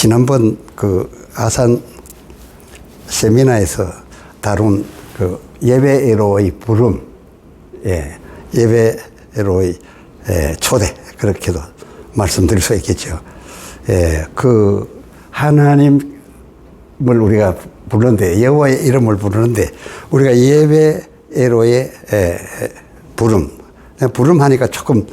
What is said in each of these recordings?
지난번 그 아산 세미나에서 다룬 그 예배로의 부름, 예배로의 초대, 그렇게도 말씀드릴 수 있겠죠. 그 하나님을 우리가 부르는데, 여호와의 이름을 부르는데, 우리가 예배로의 부름 하니까 조금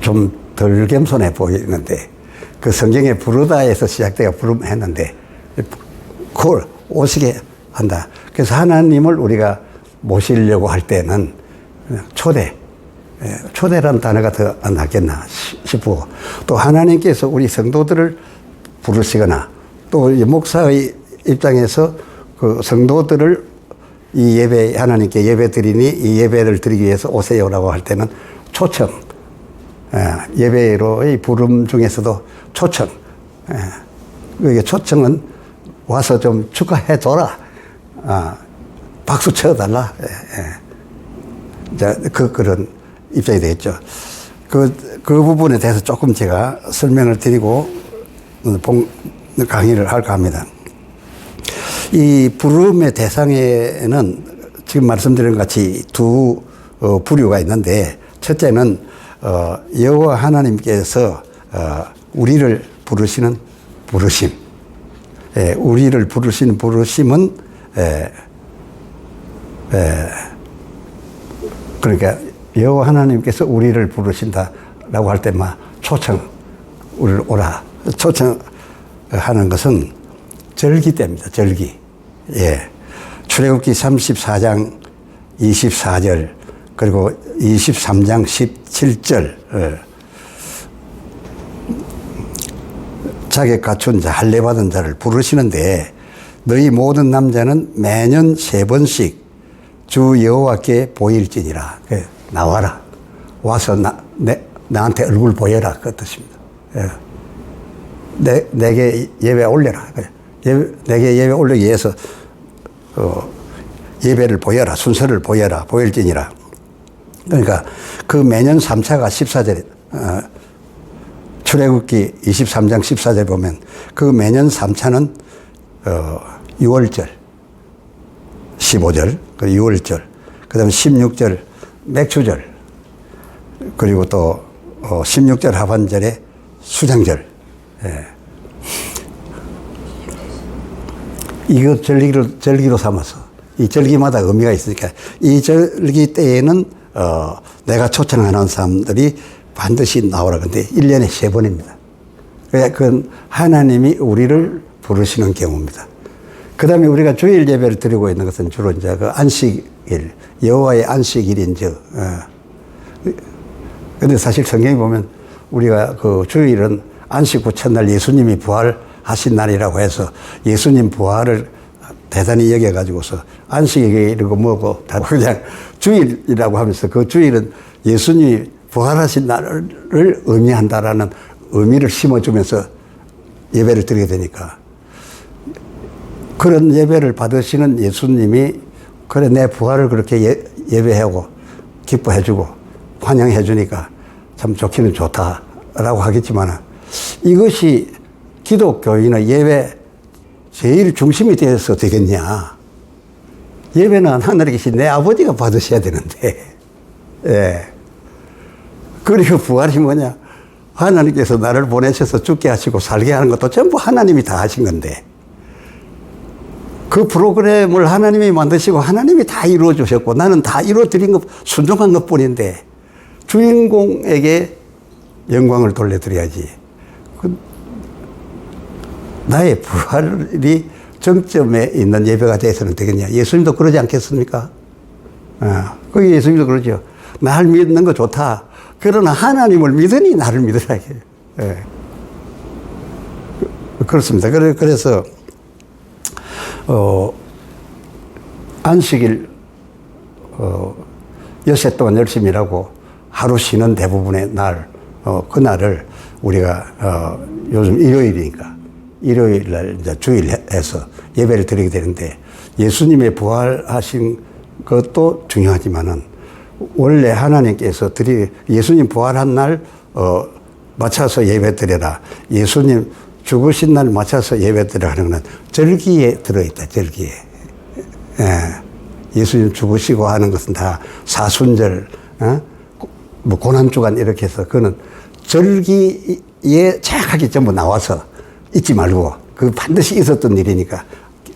좀 덜 겸손해 보이는데, 그 성경에 부르다에서 시작되어 부름했는데 그걸 오시게 한다. 그래서 하나님을 우리가 모시려고 할 때는 초대라는 단어가 더 낫겠나 싶고, 또 하나님께서 우리 성도들을 부르시거나, 또 목사의 입장에서 그 성도들을 이 예배, 하나님께 예배 드리니 이 예배를 드리기 위해서 오세요라고 할 때는 초청, 예배로의 부름 중에서도 초청, 그게 초청은 와서 좀 축하해 줘라, 박수 쳐달라, 그런 입장이 되겠죠. 그 부분에 대해서 조금 제가 설명을 드리고 강의를 할까 합니다. 이 부름의 대상에는 지금 말씀드린 것 같이 두 부류가 있는데, 첫째는 여호와 하나님께서 우리를 부르시는 부르심, 우리를 부르시는 부르심은 그러니까 여호와 하나님께서 우리를 부르신다라고 할 때 막 초청, 우리를 오라 초청하는 것은 절기 때입니다. 절기. 출애굽기 34장 24절 그리고 23장 17절 자격 갖춘 자, 할례 받은 자를 부르시는데, 너희 모든 남자는 매년 3번씩 주 여호와께 보일지니라. 나와라. 와서 나한테 얼굴 보여라. 그 뜻입니다. 내게 예배 올려라. 내게 예배 올리기 위해서 예배를 보여라. 순서를 보여라. 보일지니라. 그러니까 그 매년 3차가 14절에 출애굽기 23장 14절 보면 그 매년 3차는 6월절 15절, 그 6월절, 그 다음에 16절 맥추절, 그리고 또 16절 하반절에 수장절. 이거 절기로 삼아서, 이 절기마다 의미가 있으니까 이 절기 때에는 내가 초청하는 사람들이 반드시 나오라. 근데 1년에 3번입니다. 그건 하나님이 우리를 부르시는 경우입니다. 그 다음에 우리가 주일 예배를 드리고 있는 것은 주로 이제 그 안식일, 여호와의 안식일인즉. 근데 사실 성경에 보면 우리가 그 주일은 안식 후 첫날 예수님이 부활하신 날이라고 해서 예수님 부활을 대단히 여겨가지고서 안식일이고 뭐고 다 그냥 주일이라고 하면서, 그 주일은 예수님이 부활하신 날을 의미한다라는 의미를 심어주면서 예배를 드리게 되니까, 그런 예배를 받으시는 예수님이 그래 내 부활을 그렇게 예배하고 기뻐해주고 환영해주니까 참 좋기는 좋다라고 하겠지만, 이것이 기독교인의 예배 제일 중심이 되어서 되겠냐. 예배는 하늘에 계신 내 아버지가 받으셔야 되는데, 그리고 부활이 뭐냐, 하나님께서 나를 보내셔서 죽게 하시고 살게 하는 것도 전부 하나님이 다 하신 건데, 그 프로그램을 하나님이 만드시고 하나님이 다 이루어 주셨고 나는 다 이루어 드린 것, 순종한 것 뿐인데 주인공에게 영광을 돌려드려야지. 나의 부활이 정점에 있는 예배가 돼서는 되겠냐. 예수님도 그러지 않겠습니까? 거기 예수님도 그러죠. 나를 믿는 거 좋다. 그러나 하나님을 믿으니 나를 믿으라. 그렇습니다. 그래서 안식일 여세 동안 열심히 일하고 하루 쉬는 대부분의 날, 그날을 우리가 요즘 일요일이니까 일요일 날 이제 주일해서 예배를 드리게 되는데, 예수님의 부활하신 것도 중요하지만은 원래 하나님께서 예수님 부활한 날 맞춰서 예배드려라. 예수님 죽으신 날 맞춰서 예배드려 하는 건 절기에 들어있다. 절기에. 예. 예수님 죽으시고 하는 것은 다 사순절, 뭐 고난주간 이렇게 해서 그거는 절기에 정확하게 전부 나와서 잊지 말고 그 반드시 있었던 일이니까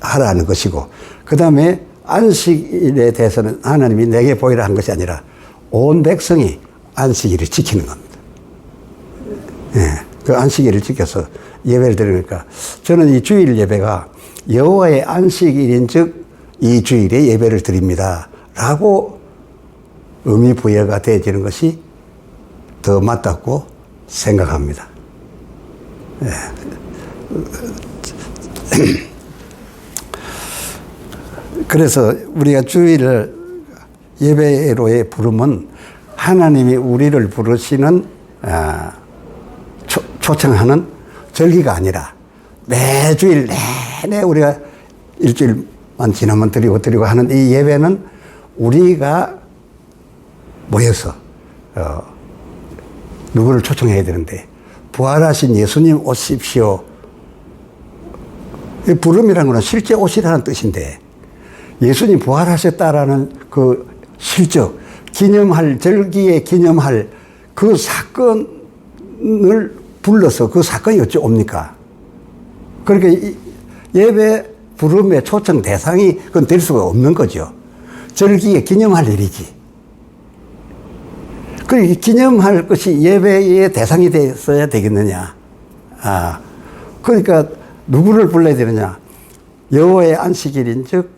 하라는 것이고, 그 다음에 안식일에 대해서는 하나님이 내게 보이라 한 것이 아니라 온 백성이 안식일을 지키는 겁니다. 예. 그 안식일을 지켜서 예배를 드리니까 저는 이 주일 예배가 여호와의 안식일인 즉 이 주일에 예배를 드립니다 라고 의미 부여가 되어지는 것이 더 맞다고 생각합니다. 예. 그래서 우리가 주일을 예배로의 부름은 하나님이 우리를 부르시는 초청하는 절기가 아니라 매주일 내내 우리가 일주일만 지나면 드리고 하는 이 예배는 우리가 모여서 누구를 초청해야 되는데 부활하신 예수님 오십시오. 이 부름이라는 것은 실제 오시라는 뜻인데 예수님 부활하셨다라는 그 실적, 기념할, 절기에 기념할 그 사건을 불러서 그 사건이 어찌 옵니까? 그러니까 예배 부름의 초청 대상이 그건 될 수가 없는 거죠. 절기에 기념할 일이지. 그 기념할 것이 예배의 대상이 됐어야 되겠느냐. 그러니까 누구를 불러야 되느냐. 여호와의 안식일인 즉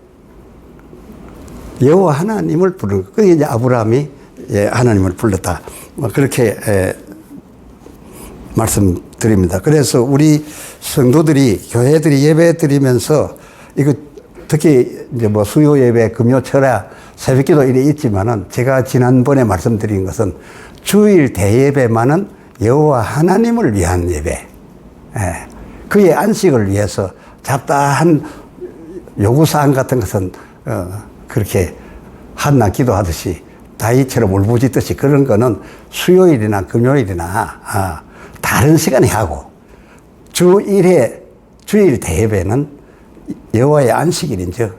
여호와 하나님을 부르는 거. 그게 이제 아브라함이 하나님을 불렀다. 그렇게 말씀드립니다. 그래서 우리 성도들이 교회들이 예배 드리면서 이거 특히 이제 뭐 수요 예배, 금요 철야, 새벽기도 이래 있지만은 제가 지난번에 말씀드린 것은 주일 대예배만은 여호와 하나님을 위한 예배, 그의 안식을 위해서 잡다한 요구사항 같은 것은 그렇게 한나 기도하듯이 다윗처럼 울부짖듯이 그런 거는 수요일이나 금요일이나 다른 시간에 하고 주일 대예배는 여호와의 안식일인즉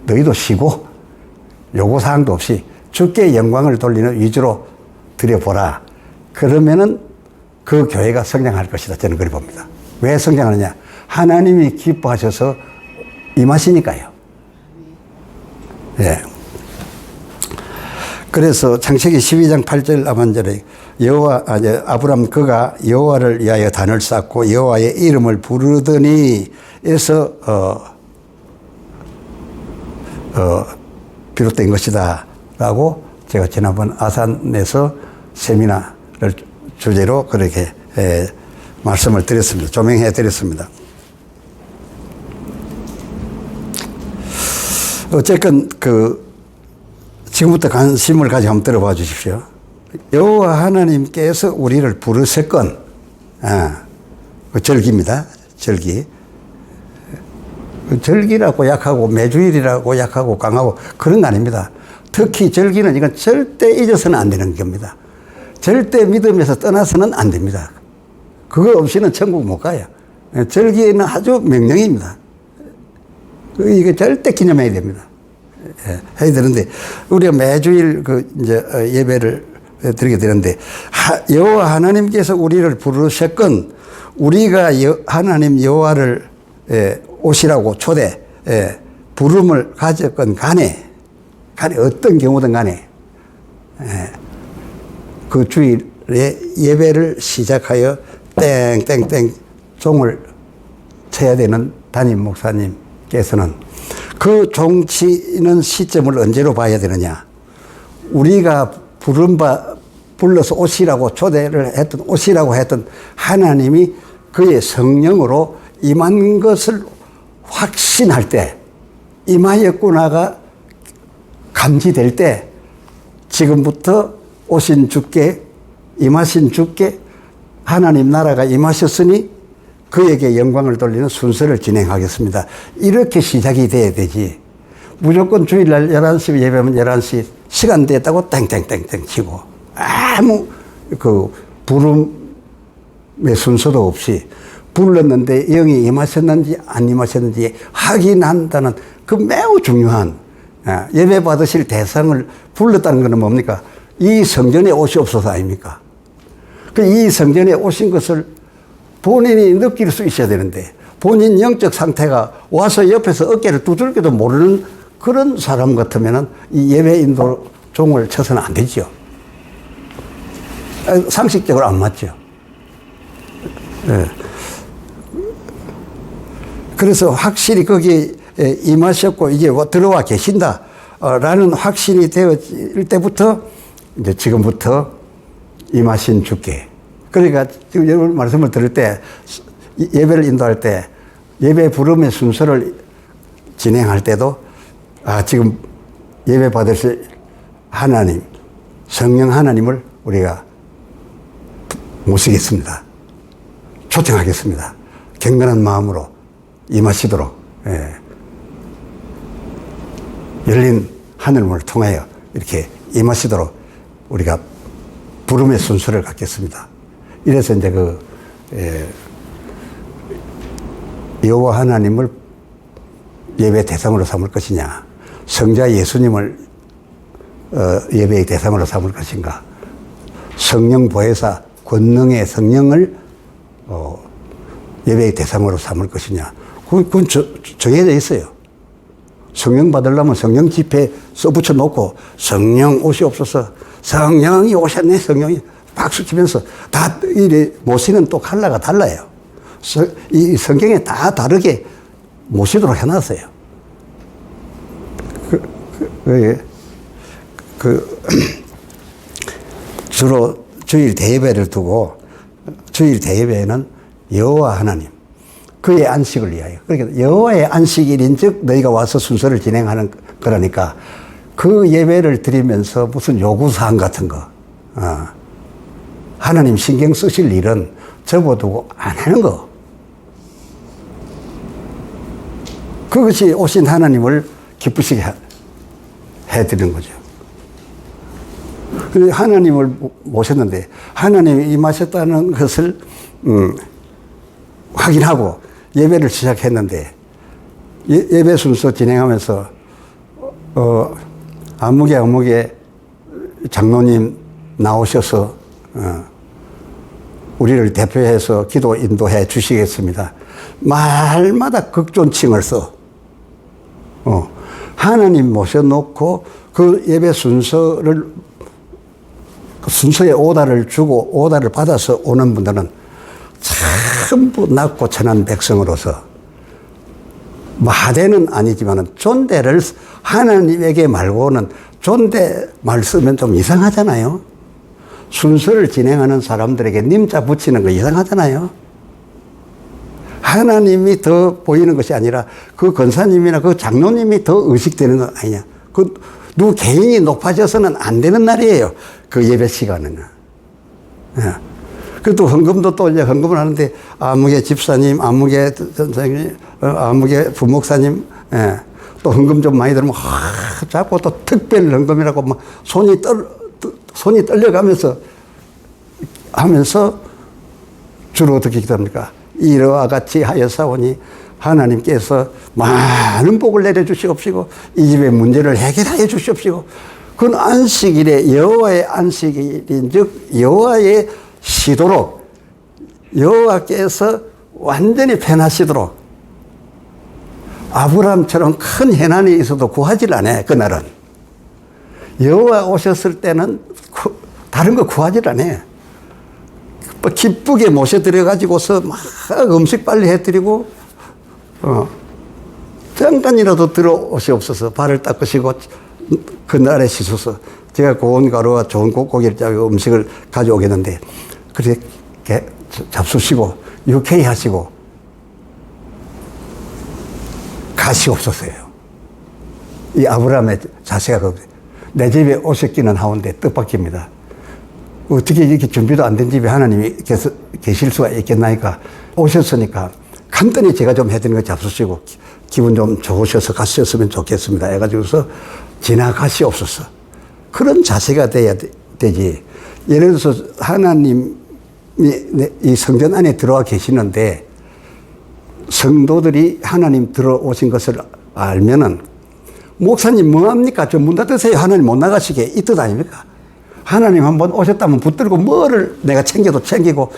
너희도 쉬고 요구사항도 없이 주께 영광을 돌리는 위주로 드려보라. 그러면은 그 교회가 성장할 것이다. 저는 그렇게 봅니다. 왜 성장하느냐? 하나님이 기뻐하셔서 임하시니까요. 예. 그래서 창세기 12장 8절 하반절에 아브람 그가 여호와를 위하여 단을 쌓고 여호와의 이름을 부르더니 에서 비롯된 것이다 라고 제가 지난번 아산에서 세미나를 주제로 그렇게 말씀을 드렸습니다. 조명해 드렸습니다. 어쨌건 지금부터 관심을 가지고 한번 들어봐 주십시오. 여호와 하나님께서 우리를 부르셨건, 그 절기입니다. 절기. 절기라고 약하고 매주일이라고 약하고 강하고 그런 거 아닙니다. 특히 절기는 이건 절대 잊어서는 안 되는 겁니다. 절대 믿음에서 떠나서는 안 됩니다. 그거 없이는 천국 못 가요. 절기는 아주 명령입니다. 이거 절대 기념해야 됩니다. 해야 되는데 우리가 매주일 예배를 드리게 되는데 여호와 하나님께서 우리를 부르셨건 우리가 하나님 여호와를 오시라고 초대 부름을 가졌건 간에 어떤 경우든 간에 그 주일에 예배를 시작하여 땡땡땡 종을 쳐야 되는 담임 목사님께서는 그 종치는 시점을 언제로 봐야 되느냐. 우리가 불러서 오시라고 초대를 했던 오시라고 했던 하나님이 그의 성령으로 임한 것을 확신할 때 임하였구나가 감지될 때 지금부터 오신 주께 임하신 주께 하나님 나라가 임하셨으니 그에게 영광을 돌리는 순서를 진행하겠습니다. 이렇게 시작이 돼야 되지. 무조건 주일날 11시 예배하면 11시 시간 됐다고 땡땡땡땡 치고 아무 부름 순서도 없이 불렀는데 영이 임하셨는지 안 임하셨는지 확인한다는 그 매우 중요한 예배 받으실 대상을 불렀다는 것은 뭡니까? 이 성전에 오시옵소서 아닙니까? 이 성전에 오신 것을 본인이 느낄 수 있어야 되는데 본인 영적 상태가 와서 옆에서 어깨를 두들겨도 모르는 그런 사람 같으면 이 예배 인도 종을 쳐서는 안 되죠. 상식적으로 안 맞죠. 네. 그래서 확실히 거기 임하셨고 이제 들어와 계신다라는 확신이 되어질 때부터 이제 지금부터 임하신 주께. 그러니까 지금 여러분 말씀을 들을 때 예배를 인도할 때 예배 부름의 순서를 진행할 때도 지금 예배 받으실 하나님, 성령 하나님을 우리가 모시겠습니다. 초청하겠습니다. 경건한 마음으로 임하시도록 열린 하늘문을 통하여 이렇게 임하시도록 우리가 부름의 순서를 갖겠습니다. 이래서 이제 여호와 하나님을 예배 대상으로 삼을 것이냐, 성자 예수님을 예배의 대상으로 삼을 것인가, 성령 보혜사 권능의 성령을 예배의 대상으로 삼을 것이냐, 그건 정해져 있어요. 성령 받으려면 성령 집회에 써붙여 놓고 성령 오시옵소서, 성령이 오셨네, 성령이 박수 치면서 다 이래 모시는 또 컬러가 달라요. 이 성경에 다 다르게 모시도록 해놨어요. 주로 주일 대예배를 두고 주일 대예배는 여호와 하나님 그의 안식을 위하여, 그러니까 여호와의 안식일인즉 너희가 와서 순서를 진행하는 거라니까 그 예배를 드리면서 무슨 요구사항 같은 거 하나님 신경 쓰실 일은 접어두고 안 하는 거, 그것이 오신 하나님을 기쁘시게 해드리는 거죠. 하나님을 모셨는데 하나님이 임하셨다는 것을 확인하고 예배를 시작했는데 예배 순서 진행하면서 아무개 장로님 나오셔서 우리를 대표해서 기도 인도해 주시겠습니다. 말마다 극존칭을 써. 하나님 모셔놓고 그 예배 순서의 오다를 주고 오다를 받아서 오는 분들은 전부 낮고 천한 백성으로서 하대는 아니지만 존대를 하나님에게 말고는 존대말 쓰면 좀 이상하잖아요. 순서를 진행하는 사람들에게 님자 붙이는 거 이상하잖아요. 하나님이 더 보이는 것이 아니라 그 권사님이나 그 장로님이 더 의식되는 건 아니냐. 누구 개인이 높아져서는 안 되는 날이에요. 그 예배 시간에는. 그또 헌금도 또 이제 헌금을 하는데 아무개 집사님, 아무개 선생님, 아무개 부목사님, 또 헌금 좀 많이 들으면 자꾸 또 특별 헌금이라고 막 손이 떨려가면서 하면서 주로 어떻게 기도합니까? 이와 같이 하여사오니 하나님께서 많은 복을 내려주시옵시고 이 집의 문제를 해결하여 주시옵시고 그건 안식일에 여호와의 안식일인즉 여호와의 시도록 여호와께서 완전히 편하시도록 아브라함처럼 큰 해난이 있어도 구하질 않아요. 그날은 여호와 오셨을 때는 다른 거 구하질 않아요. 기쁘게 모셔드려 가지고서 막 음식 빨리 해드리고 잠깐이라도 들어오시옵소서. 발을 닦으시고 그날에 씻어서 제가 고운 가루와 좋은 고기를 짜고 음식을 가져오겠는데 그렇게 잡수시고 유쾌히 하시고 가시옵소서요. 이 아브라함의 자세가 내 집에 오셨기는 하온데 뜻밖입니다. 어떻게 이렇게 준비도 안 된 집에 하나님이 계실 수가 있겠나이까. 오셨으니까 간단히 제가 좀 해드리는 거 잡수시고 기분 좀 좋으셔서 가셨으면 좋겠습니다 해가지고서 지나가시옵소서. 그런 자세가 돼야 되지. 예를 들어서 하나님 이 성전 안에 들어와 계시는데 성도들이 하나님 들어오신 것을 알면은 목사님 뭐합니까? 저 문 닫으세요. 하나님 못 나가시게. 이 뜻 아닙니까? 하나님 한번 오셨다면 붙들고 뭐를 내가 챙겨도 챙기고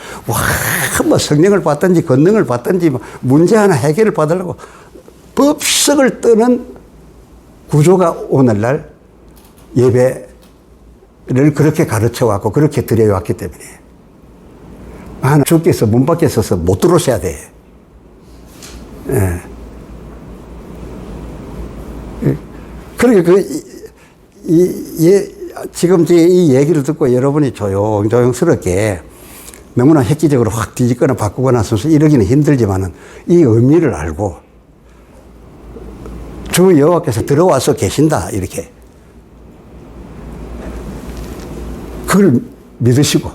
뭐 성령을 받든지 권능을 받든지 뭐 문제 하나 해결을 받으려고 법석을 뜨는 구조가 오늘날 예배를 그렇게 가르쳐 왔고 그렇게 드려왔기 때문에 하나 주께서 문 밖에 서서 못 들어오셔야 돼. 예. 그러니까 지금 이 얘기를 듣고 여러분이 조용스럽게 너무나 획기적으로 확 뒤집거나 바꾸거나 해서 이러기는 힘들지만은 이 의미를 알고 주 여호와께서 들어와서 계신다 이렇게 그걸 믿으시고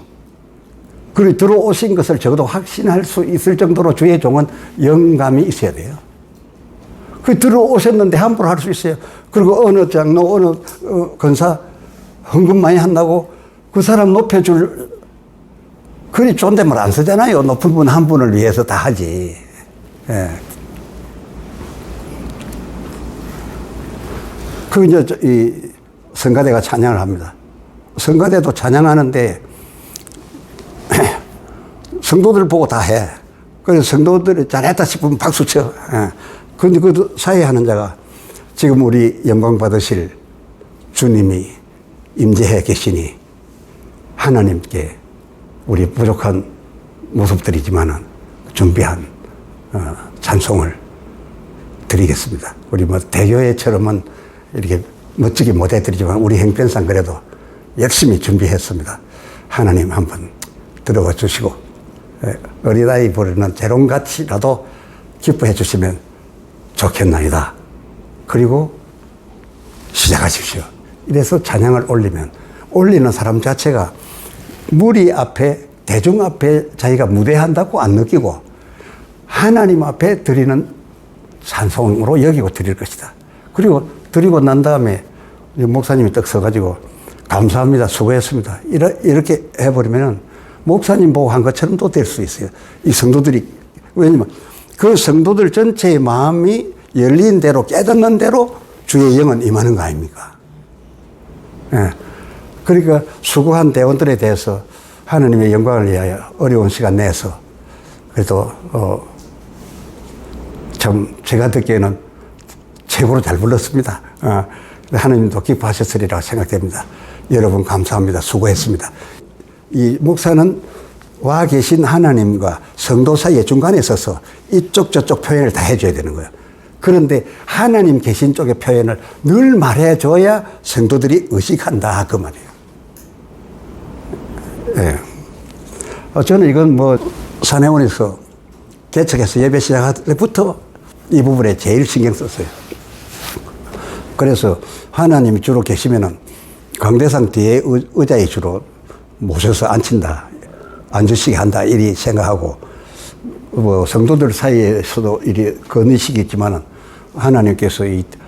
그리고 들어오신 것을 적어도 확신할 수 있을 정도로 주의 종은 영감이 있어야 돼요. 그 들어오셨는데 함부로 할 수 있어요. 그리고 어느 장로 어느 권사 헌금 많이 한다고 그 사람 높여줄 그리 존댓말 안 쓰잖아요. 높은 분 한 분을 위해서 다 하지. 예. 그 이제 이 성가대가 찬양을 합니다. 성가대도 찬양하는데 성도들 보고 다 해. 그래서 성도들이 잘했다 싶으면 박수 쳐. 예. 그런데 그 사이에 하는 자가 지금 우리 영광 받으실 주님이 임재해 계시니 하나님께 우리 부족한 모습들이지만은 준비한 찬송을 드리겠습니다. 우리 뭐 대교회처럼은 이렇게 멋지게 못 해드리지만 우리 형편상 그래도 열심히 준비했습니다. 하나님 한번 들어와 주시고 어린아이 부르는 재롱같이라도 기뻐해 주시면 좋겠나이다. 그리고 시작하십시오. 이래서 찬양을 올리는 사람 자체가 무리 앞에 대중 앞에 자기가 무대한다고 안 느끼고 하나님 앞에 드리는 찬송으로 여기고 드릴 것이다. 그리고 드리고 난 다음에 목사님이 딱 서가지고 감사합니다. 수고했습니다. 이렇게 해버리면 목사님 보고 한 것처럼 또 될 수 있어요. 이 성도들이 왜냐면 그 성도들 전체의 마음이 열린 대로 깨닫는 대로 주의 영은 임하는 거 아닙니까? 예. 그러니까 수고한 대원들에 대해서 하나님의 영광을 위하여 어려운 시간 내서 그래도 참 제가 듣기에는 최고로 잘 불렀습니다. 하나님도 기뻐하셨으리라고 생각됩니다. 여러분 감사합니다. 수고했습니다. 이 목사는 와 계신 하나님과 성도 사이의 중간에 서서 이쪽 저쪽 표현을 다 해줘야 되는 거예요. 그런데 하나님 계신 쪽의 표현을 늘 말해줘야 성도들이 의식한다 그 말이에요. 예. 저는 이건 뭐 산회원에서 개척해서 예배 시작할 때부터 이 부분에 제일 신경 썼어요. 그래서 하나님이 주로 계시면은 강대상 뒤에 의자에 주로 모셔서 앉으시게 한다 이리 생각하고 뭐 성도들 사이에서도 이리 건의시겠지만은 하나님께서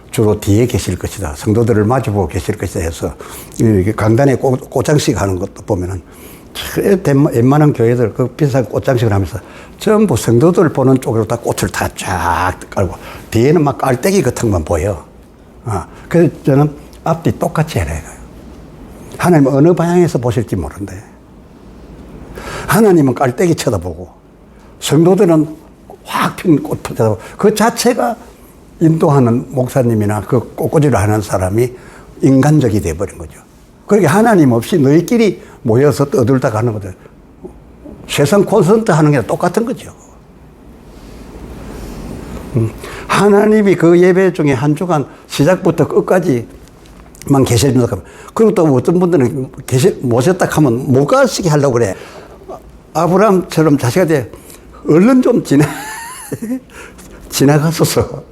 주로 뒤에 계실 것이다. 성도들을 마주보고 계실 것이다 해서 이렇게 강단에 꽃장식 하는 것도 보면은 웬만한 교회들 그 비싼 꽃장식을 하면서 전부 성도들 보는 쪽으로 다 꽃을 다 쫙 깔고 뒤에는 막 깔때기 같은 것만 보여. 그래서 저는 앞뒤 똑같이 해라 이거예요. 하나님은 어느 방향에서 보실지 모른대. 하나님은 깔때기 쳐다보고 성도들은 확 핀 꽃 쳐다보고 그 자체가 인도하는 목사님이나 그 꽃꽂이를 하는 사람이 인간적이 돼버린 거죠. 그렇게 하나님 없이 너희끼리 모여서 떠들다 가는 거죠. 세상 콘서트 하는 게 똑같은 거죠. 하나님이 그 예배 중에 한 주간 시작부터 끝까지만 계셔준다 하면 그리고 또 어떤 분들은 모셨다 하면 못 가시게 하려고 그래. 아브라함처럼 자식한테 얼른 좀 지나가소서.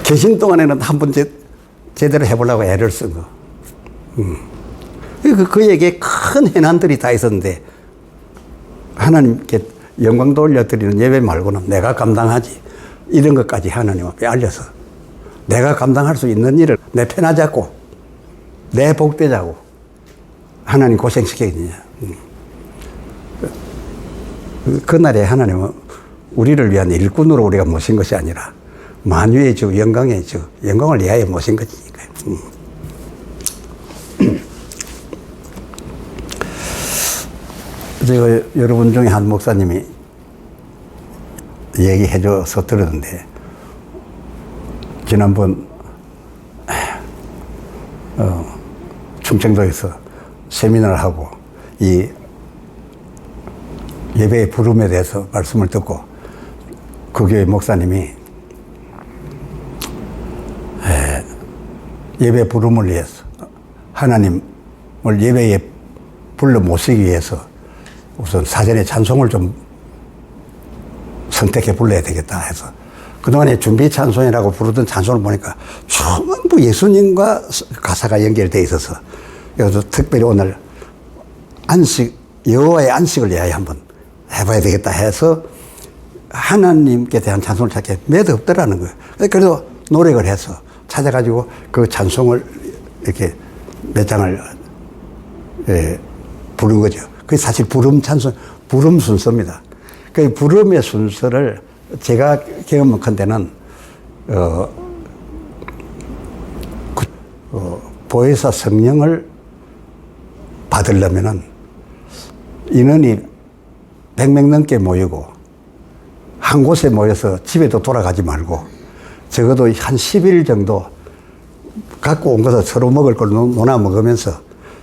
계신 동안에는 한번 제대로 해보려고 애를 쓴 거. 그에게 큰 해난들이 다 있었는데 하나님께 영광 돌려드리는 예배 말고는 내가 감당하지. 이런 것까지 하나님 앞에 알려서 내가 감당할 수 있는 일을 내 편하자고 내 복되자고 하나님 고생시키겠느냐. 그날에 하나님은 우리를 위한 일꾼으로 우리가 모신 것이 아니라 만유의 주, 영광의 주, 영광을 위하여 모신 것이니까요. 제가 여러분 중에 한 목사님이 얘기해줘서 들었는데, 지난번 충청도에서 세미나를 하고 이 예배의 부름에 대해서 말씀을 듣고 그 교회 목사님이 예배 부름을 위해서 하나님을 예배에 불러 모시기 위해서 우선 사전에 찬송을 좀 선택해 불러야 되겠다 해서 그동안에 준비 찬송이라고 부르던 찬송을 보니까 전부 예수님과 가사가 연결되어 있어서 그래서 특별히 오늘 여호와의 안식을 위하여 한번 해봐야 되겠다 해서 하나님께 대한 찬송을 찾기 몇 없더라는 거예요. 그래도 노력을 해서 찾아가지고 그 찬송을 이렇게 몇 장을 부른 거죠. 그게 사실 부름 찬송, 부름 순서입니다. 그 부름의 순서를 제가 경험한 데는 보혜사 성령을 받으려면은 인원이 100명 넘게 모이고 한 곳에 모여서 집에도 돌아가지 말고 적어도 한 10일 정도 갖고 온 것을 서로 먹을 걸 나눠 먹으면서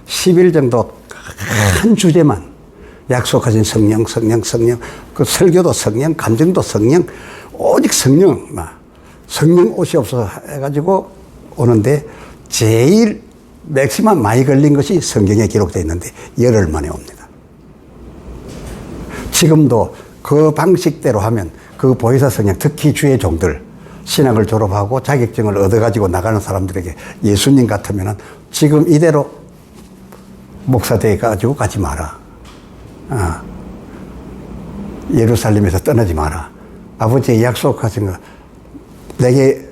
10일 정도 한 주제만 약속하신 성령, 그 설교도 성령, 감정도 성령, 오직 성령, 성령 오시옵소서 해가지고 오는데 제일 맥시멈 많이 걸린 것이 성경에 기록되어 있는데 열흘 만에 옵니다. 지금도 그 방식대로 하면 그 보혜사 성령, 특히 주의 종들, 신학을 졸업하고 자격증을 얻어가지고 나가는 사람들에게 예수님 같으면은 지금 이대로 목사되어 가지고 가지 마라. 예루살렘에서 떠나지 마라. 아버지의 약속하신 거, 내게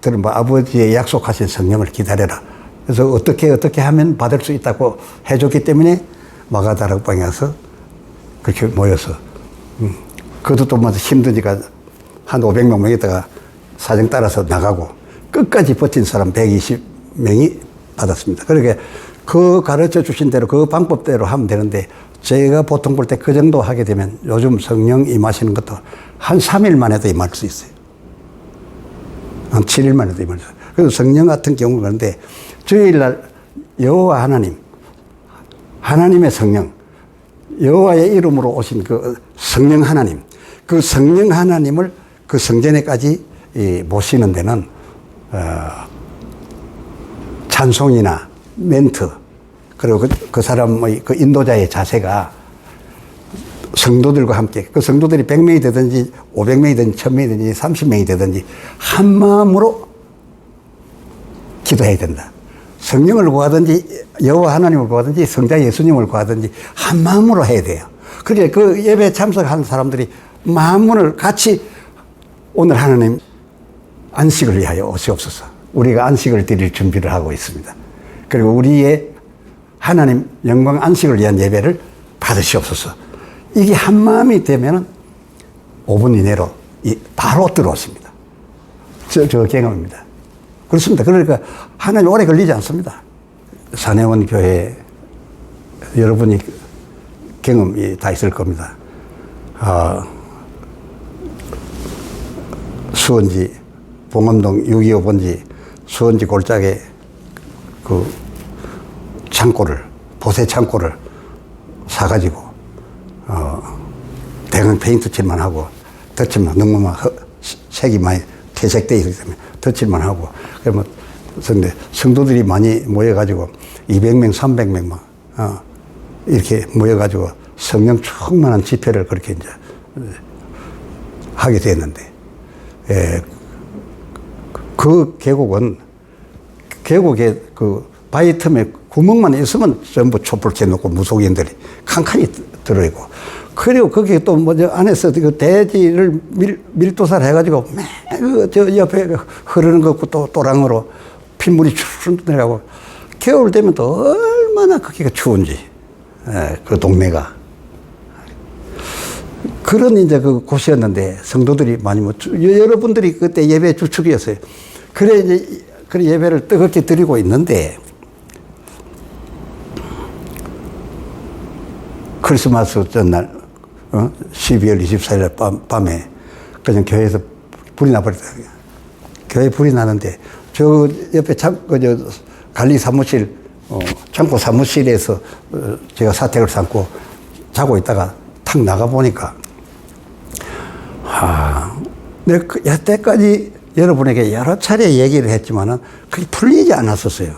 들은 바 아버지의 약속하신 성령을 기다려라. 그래서 어떻게 하면 받을 수 있다고 해줬기 때문에 마가다락방에 와서 그렇게 모여서, 그것도 또 뭐 힘드니까 한 500명 모였다가 사정 따라서 나가고 끝까지 버틴 사람 120명이 받았습니다. 그러게 그 가르쳐 주신 대로 그 방법대로 하면 되는데 제가 보통 볼 때 그 정도 하게 되면 요즘 성령 임하시는 것도 한 3일 만에도 임할 수 있어요. 한 7일 만에도 임할 수 있어요. 그래서 성령 같은 경우는 그런데 주일날 여호와 하나님, 하나님의 성령, 여호와의 이름으로 오신 그 성령 하나님, 그 성령 하나님을 그 성전에까지 모시는 데는 찬송이나 멘트, 그리고 그 사람의 그 인도자의 자세가 성도들과 함께, 그 성도들이 100명이 되든지 500명이든지 1000명이든지 30명이 되든지 한 마음으로 기도해야 된다. 성령을 구하든지 여호와 하나님을 구하든지 성자 예수님을 구하든지 한 마음으로 해야 돼요. 그게 그 예배에 참석하는 사람들이 마음을 같이 오늘 하나님 안식을 위하여 오시옵소서. 우리가 안식을 드릴 준비를 하고 있습니다. 그리고 우리의 하나님 영광 안식을 위한 예배를 받으시옵소서. 이게 한 마음이 되면 5분 이내로 바로 들어오십니다. 저 경험입니다. 그렇습니다. 그러니까 하나님 오래 걸리지 않습니다. 산해원 교회 여러분이 경험이 다 있을 겁니다. 수원지 봉암동 625 번지 수원지 골짜기에 그 창고를, 보세 창고를 사가지고 대강 페인트 칠만 하고 덧칠만, 너무 막 색이 많이 퇴색되어 있기 때문에 덧칠만 하고, 그러면 성도들이 많이 모여가지고 200명, 300명 막 이렇게 모여가지고 성령 충만한 집회를 그렇게 이제 하게 됐는데, 그 계곡에 그 바위 틈에 구멍만 있으면 전부 촛불 켜놓고 무속인들이 칸칸이 들어있고, 그리고 거기에 또 뭐 저 안에서 그 대지를 밀도사를 해가지고 저 옆에 흐르는 거 또 또랑으로 핏물이 쭉 내려가고, 겨울 되면 또 얼마나 거기가 추운지, 그 동네가. 그런 이제 그 곳이었는데 성도들이 많이 여러분들이 그때 예배 주축이었어요. 그래 이제 그래 예배를 뜨겁게 드리고 있는데 크리스마스 전날 12월 24일 밤에 그냥 교회에서 불이 나버렸다. 교회 불이 나는데 저 옆에 관리 사무실 창고 사무실에서 제가 사택을 삼고 자고 있다가 탁 나가 보니까 내가 여태까지 여러분에게 여러 차례 얘기를 했지만은 그게 풀리지 않았었어요.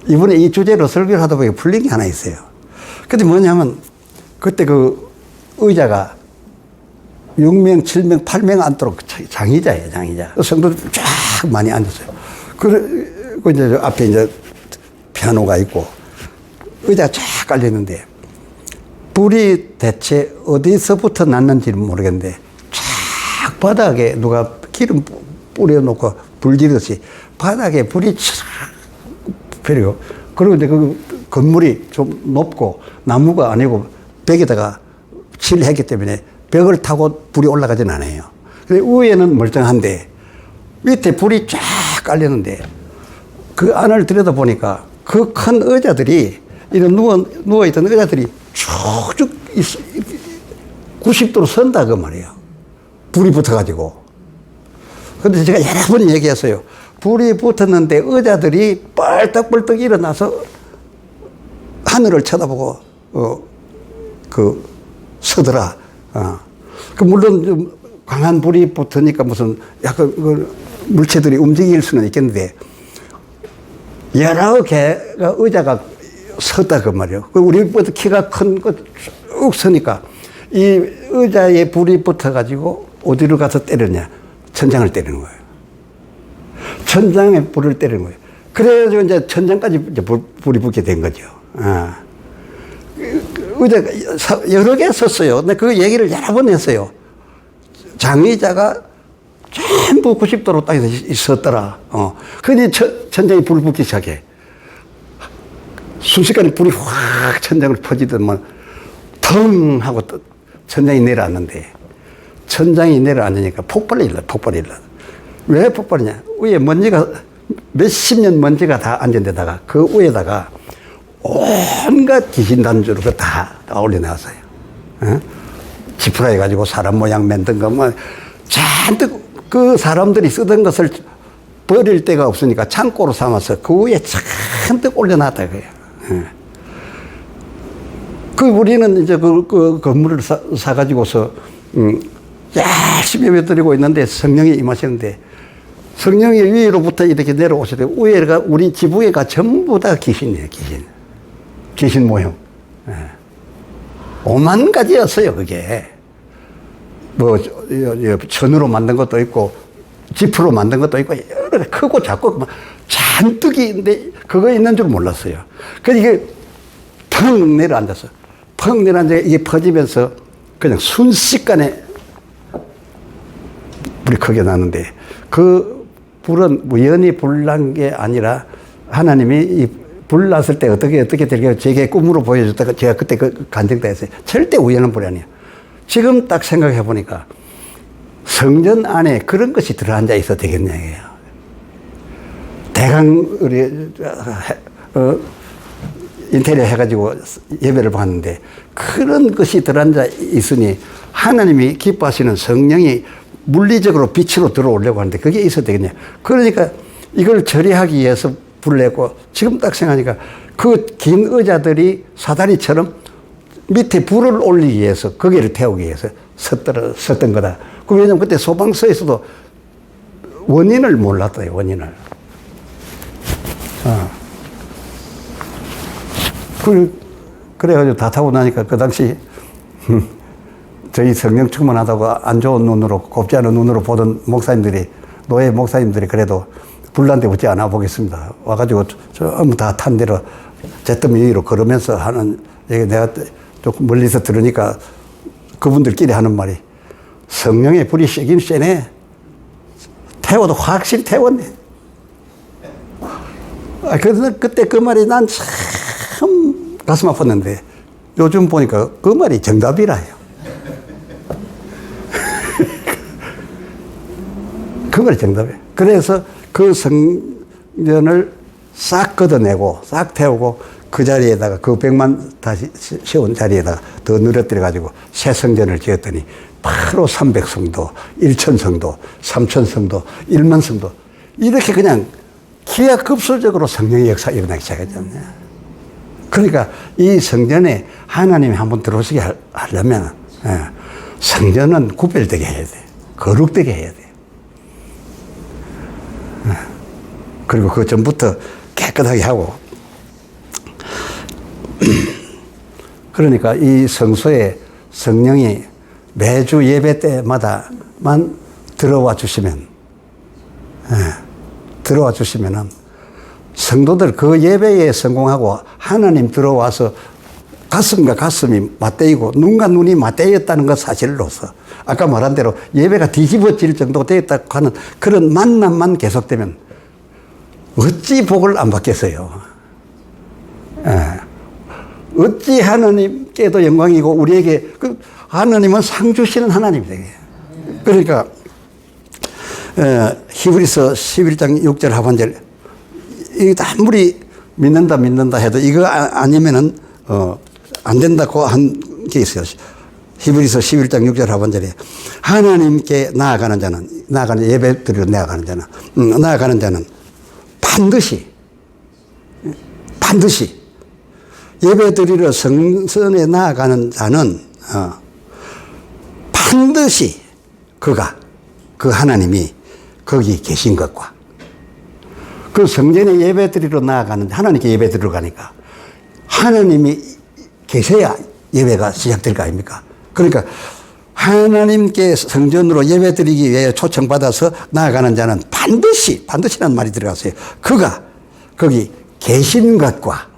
이번에 이 주제로 설교를 하다 보니까 풀린 게 하나 있어요. 근데 뭐냐면 그때 그 의자가 6명, 7명, 8명 앉도록 장의자예요, 장의자. 성도들 쫙 많이 앉았어요. 그리고 이제 앞에 이제 피아노가 있고 의자가 쫙 깔려있는데 불이 대체 어디서부터 났는지는 모르겠는데 쫙 바닥에 누가 기름 뿌려놓고 불지르듯이 바닥에 불이 쫙 펴리고 그리고 이제 그 건물이 좀 높고 나무가 아니고 벽에다가 칠을 했기 때문에 벽을 타고 불이 올라가진 않아요. 근데 위에는 멀쩡한데 밑에 불이 쫙 깔렸는데 그 안을 들여다보니까 그 큰 의자들이 이런 누워있던 의자들이 쭉쭉 90도로 선다 그 말이에요. 불이 붙어가지고. 근데 제가 여러 번 얘기했어요. 불이 붙었는데 의자들이 뻘떡뻘떡 일어나서 하늘을 쳐다보고 서더라. 물론 좀 강한 불이 붙으니까 무슨 약간 물체들이 움직일 수는 있겠는데 여러 개가 의자가 섰다 그 말이에요. 우리보다 키가 큰 거 쭉 서니까 이 의자에 불이 붙어가지고 어디로 가서 때리냐? 천장을 때리는 거예요. 천장에 불을 때리는 거예요. 그래가지고 이제 천장까지 이제 불이 붙게 된 거죠. 의자가 여러 개 섰어요. 근데 그 얘기를 여러 번 했어요. 장의자가 전부 90도로 땅에 있었더라. 그러니 천장에 불 붙기 시작해. 순식간에 불이 확 천장을 퍼지더만 腾하고 또 천장이 내려앉는데 천장이 내려앉으니까 폭발이 일러. 왜 폭발이냐? 위에 먼지가 몇십 년 먼지가 다 앉은 데다가 그 위에다가 온갖 귀신 단주를 다 올려놨어요. 지푸라 해가지고 사람 모양 만든 거 뭐 잔뜩 그 사람들이 쓰던 것을 버릴 데가 없으니까 창고로 삼아서 그 위에 잔뜩 올려놨다 그래요. 우리는 이제 그 건물을 사가지고서 열심히 예배드리고 있는데 성령이 임하시는데 성령이 위로부터 이렇게 내려오시되 위에가 우리 지붕에가 전부 다 귀신이에요, 귀신 모형. 오만 가지였어요, 그게. 뭐, 천으로 만든 것도 있고, 지프로 만든 것도 있고, 여러 크고 작고, 잔뜩인데, 그거 있는 줄 몰랐어요. 그래서 이게 펑 내려앉았어. 펑 내려앉아 이게 퍼지면서 그냥 순식간에 불이 크게 나는데, 그 불은 우연히 불난 게 아니라 하나님이 이 불 났을 때 어떻게 될까 제게 꿈으로 보여줬다가 제가 그때 간증도 했어요. 절대 우연한 불이 아니에요. 지금 딱 생각해 보니까 성전 안에 그런 것이 들어앉아 있어도 되겠냐 이게요. 대강 우리 인테리어 해가지고 예배를 봤는데 그런 것이 들어앉아 있으니 하나님이 기뻐하시는 성령이 물리적으로 빛으로 들어오려고 하는데 그게 있어도 되겠냐. 그러니까 이걸 처리하기 위해서 불을 냈고 지금 딱 생각하니까 그 긴 의자들이 사다리처럼 밑에 불을 올리기 위해서 거기를 태우기 위해서 섰던 거다. 왜냐면 그때 소방서에서도 원인을 몰랐어요. 원인을. 그래가지고 다 타고 나니까 그 당시 저희 성령 충만하다고 안 좋은 눈으로 곱지 않은 눈으로 보던 목사님들이 노예 목사님들이 그래도 불난 데 붙지 않아 보겠습니다. 와가지고 전부 다 탄 대로 잿더미 위로 걸으면서 하는 얘기 내가 조금 멀리서 들으니까 그분들끼리 하는 말이 성령의 불이 세긴 세네. 태워도 확실히 태웠네. 그래서 그때 그 말이 난 참 가슴 아팠는데 요즘 보니까 그 말이 정답이라요. 그걸 정답이에요. 그래서 그 성전을 싹 걷어내고 싹 태우고 그 자리에다가 그 100만 다시 세운 자리에다가 더 늘어뜨려 가지고 새 성전을 지었더니 바로 300성도, 1000성도, 3000성도, 1만성도 이렇게 그냥 기하급수적으로 성령의 역사가 일어나기 시작했잖아요. 그러니까 이 성전에 하나님이 한번 들어오시게 하려면 성전은 구별되게 해야 돼. 거룩되게 해야 돼. 그리고 그 전부터 깨끗하게 하고. 그러니까 이 성소에 성령이 매주 예배 때마다만 들어와 주시면, 들어와 주시면은 성도들 그 예배에 성공하고 하나님 들어와서 가슴과 가슴이 맞대이고 눈과 눈이 맞대였다는 것 사실로서 아까 말한 대로 예배가 뒤집어질 정도 되었다고 하는 그런 만남만 계속되면 어찌 복을 안 받겠어요. 어찌 하나님께도 영광이고 우리에게 하나님은 상 주시는 하나님이에요. 그러니까 히브리서 11장 6절 하반절 이게 아무리 믿는다 해도 이거 아니면은 안 된다고 한 게 있어요. 히브리서 11장 6절 하반절에 하나님께 나아가는 자는 예배 드리러 나아가는 자는 반드시 예배 드리러 성전에 나아가는 자는 반드시 그 하나님이 거기 계신 것과 그 성전에 예배 드리러 나아가는 하나님께 예배 드리러 가니까 하나님이 계셔야 예배가 시작될 거 아닙니까? 그러니까 하나님께 성전으로 예배 드리기 위해 초청받아서 나아가는 자는 반드시라는 말이 들어갔어요. 그가 거기 계신 것과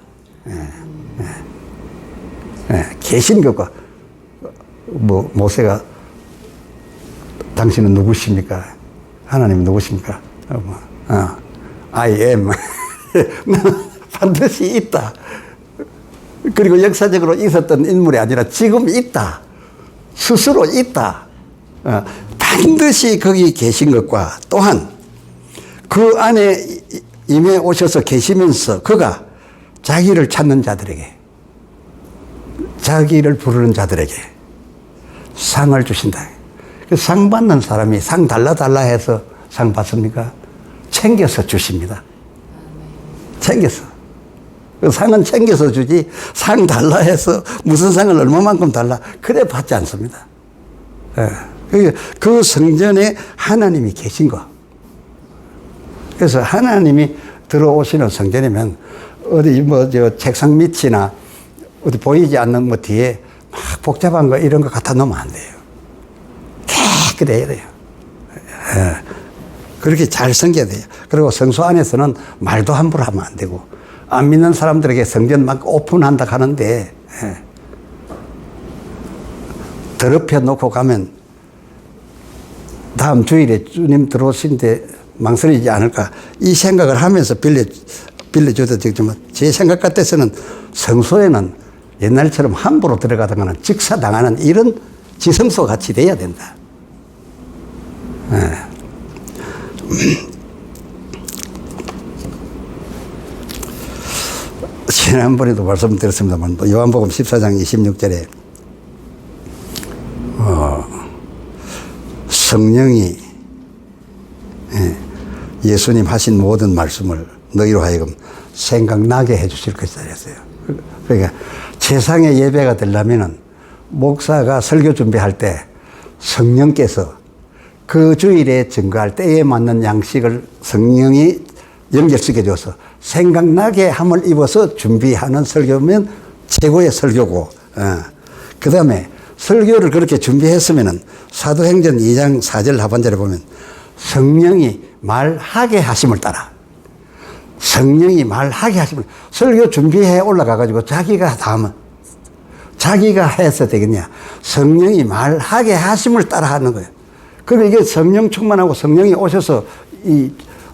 계신 것과 모세가 당신은 누구십니까? 하나님 누구십니까? I am. 나는 반드시 있다. 그리고 역사적으로 있었던 인물이 아니라 지금 있다. 스스로 있다. 반드시 거기 계신 것과 또한 그 안에 임해 오셔서 계시면서 그가 자기를 찾는 자들에게 자기를 부르는 자들에게 상을 주신다. 상 받는 사람이 상 달라 해서 상 받습니까? 챙겨서 주십니다. 챙겨서. 그 상은 챙겨서 주지 상 달라 해서 무슨 상을 얼마만큼 달라 그래 받지 않습니다. 그 성전에 하나님이 계신 거. 그래서 하나님이 들어오시는 성전이면 어디 책상 밑이나 어디 보이지 않는 뒤에 막 복잡한 거 이런 거 갖다 놓으면 안 돼요. 깨끗해야 돼요. 그렇게 잘 섬겨야 돼요. 그리고 성소 안에서는 말도 함부로 하면 안 되고 안 믿는 사람들에게 성전 막 오픈한다 하는데 더럽혀 놓고 가면 다음 주일에 주님 들어오신데 망설이지 않을까 이 생각을 하면서 빌려줘도 되겠지만 제 생각 같아서는 성소에는 옛날처럼 함부로 들어가다가는 직사당하는 이런 지성소 같이 돼야 된다. 지난번에도 말씀드렸습니다만 요한복음 14장 26절에 성령이 예수님 하신 모든 말씀을 너희로 하여금 생각나게 해 주실 것이다 그랬어요. 그러니까 세상의 예배가 되려면은 목사가 설교 준비할 때 성령께서 그 주일에 증거할 때에 맞는 양식을 성령이 연결시켜줘서 생각나게 함을 입어서 준비하는 설교면 최고의 설교고, 그 다음에 설교를 그렇게 준비했으면은 사도행전 2장 4절 하반절에 보면 성령이 말하게 하심을 따라 성령이 말하게 하심을 설교 준비해 올라가가지고 자기가 다 하면 자기가 해서 되겠냐. 성령이 말하게 하심을 따라 하는 거예요. 그럼 이게 성령 충만하고 성령이 오셔서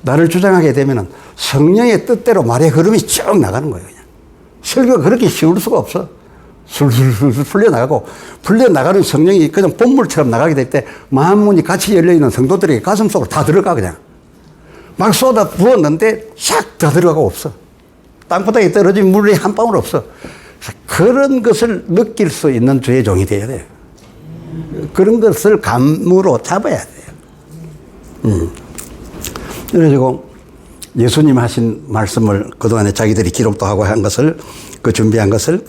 나를 주장하게 되면은 성령의 뜻대로 말의 흐름이 쭉 나가는 거예요. 그냥. 설교가 그렇게 쉬울 수가 없어. 술술술 풀려나가는 성령이 그냥 본물처럼 나가게 될 때 만문이 같이 열려있는 성도들에게 가슴 속으로 다 들어가 그냥. 막 쏟아 부었는데 싹 다 들어가고 없어. 땅바닥에 떨어진 물이 한 방울 없어. 그런 것을 느낄 수 있는 주의 종이 되어야 돼요. 그런 것을 감으로 잡아야 돼요. 그래가지고 예수님 하신 말씀을 그동안에 자기들이 기록도 하고 한 것을 그 준비한 것을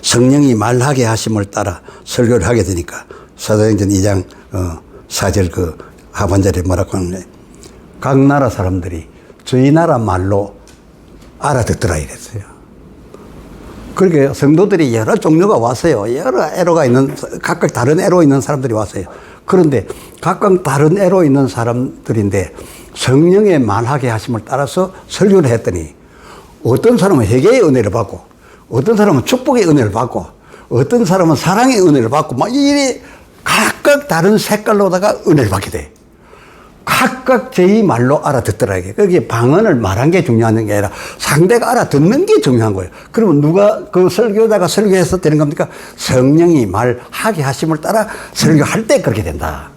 성령이 말하게 하심을 따라 설교를 하게 되니까 사도행전 2장 4절 그 하반절에 뭐라고 하는데 각 나라 사람들이 저희 나라 말로 알아듣더라 이랬어요. 그렇게 성도들이 여러 종류가 왔어요. 여러 애로가 있는 각각 다른 애로 있는 사람들이 왔어요. 그런데 각각 다른 애로 있는 사람들인데 성령의 말하게 하심을 따라서 설교를 했더니 어떤 사람은 회개의 은혜를 받고 어떤 사람은 축복의 은혜를 받고 어떤 사람은 사랑의 은혜를 받고 막 이래 각각 다른 색깔로다가 은혜를 받게 돼. 각각 제 말로 알아듣더라 이게. 그게 방언을 말한 게 중요한 게 아니라 상대가 알아듣는 게 중요한 거예요. 그러면 누가 그 설교자가 설교해서 되는 겁니까? 성령이 말하게 하심을 따라 설교할 때 그렇게 된다.